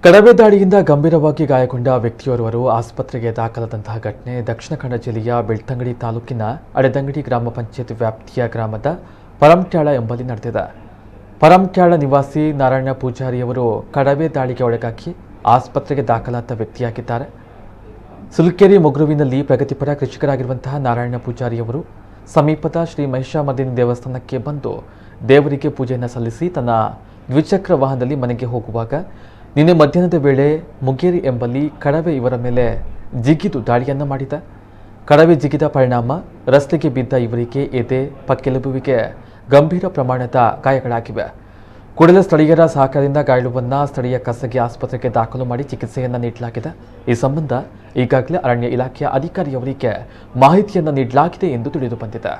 ಕಡವೆ ದಾಳಿಯಿಂದ ಗಂಭೀರವಾಗಿ ಗಾಯಗೊಂಡ ವ್ಯಕ್ತಿಯೋರ್ವರು ಆಸ್ಪತ್ರೆಗೆ ದಾಖಲಾದಂತಹ ಘಟನೆ ದಕ್ಷಿಣ ಕನ್ನಡ ಜಿಲ್ಲೆಯ ಬೆಳ್ತಂಗಡಿ ತಾಲೂಕಿನ ಅಡೆದಂಗಡಿ ಗ್ರಾಮ ಪಂಚಾಯತ್ ವ್ಯಾಪ್ತಿಯ ಗ್ರಾಮದ ಪರಂಟ್ಯಾಳ ಎಂಬಲ್ಲಿ ನಡೆದಿದೆ. ಪರಂಟ್ಯಾಳ ನಿವಾಸಿ ನಾರಾಯಣ ಪೂಜಾರಿಯವರು ಕಡವೆ ದಾಳಿಗೆ ಒಳಗಾಗಿ ಆಸ್ಪತ್ರೆಗೆ ದಾಖಲಾದ ವ್ಯಕ್ತಿಯಾಗಿದ್ದಾರೆ. ಸುಲ್ಕೆರೆ ಮೊಗ್ರುವಿನಲ್ಲಿ ಪ್ರಗತಿಪರ ಕೃಷಿಕರಾಗಿರುವಂತಹ ನಾರಾಯಣ ಪೂಜಾರಿಯವರು ಸಮೀಪದ ಶ್ರೀ ಮಹಿಷಾಮರ್ದಿನಿ ದೇವಸ್ಥಾನಕ್ಕೆ ಬಂದು ದೇವರಿಗೆ ಪೂಜೆಯನ್ನು ಸಲ್ಲಿಸಿ ತನ್ನ ದ್ವಿಚಕ್ರ ವಾಹನದಲ್ಲಿ ಮನೆಗೆ ಹೋಗುವಾಗ ನಿನ್ನೆ ಮಧ್ಯಾಹ್ನದ ವೇಳೆ ಮುಗೇರಿ ಎಂಬಲ್ಲಿ ಕಡವೆ ಇವರ ಮೇಲೆ ಜಿಗಿದು ದಾಳಿಯನ್ನು ಮಾಡಿದ. ಕಡವೆ ಜಿಗಿದ ಪರಿಣಾಮ ರಸ್ತೆಗೆ ಬಿದ್ದ ಇವರಿಗೆ ಎದೆ ಪಕ್ಕೆಲುಬುವಿಗೆ ಗಂಭೀರ ಪ್ರಮಾಣದ ಗಾಯಗಳಾಗಿವೆ. ಕೂಡಲೇ ಸ್ಥಳೀಯರ ಸಹಕಾರದಿಂದ ಗಾಯಾಳುವನ್ನು ಸ್ಥಳೀಯ ಖಾಸಗಿ ಆಸ್ಪತ್ರೆಗೆ ದಾಖಲು ಮಾಡಿ ಚಿಕಿತ್ಸೆಯನ್ನು ನೀಡಲಾಗಿದೆ. ಈ ಸಂಬಂಧ ಈಗಾಗಲೇ ಅರಣ್ಯ ಇಲಾಖೆಯ ಅಧಿಕಾರಿಯವರಿಗೆ ಮಾಹಿತಿಯನ್ನು ನೀಡಲಾಗಿದೆ ಎಂದು ತಿಳಿದು ಬಂದಿದೆ.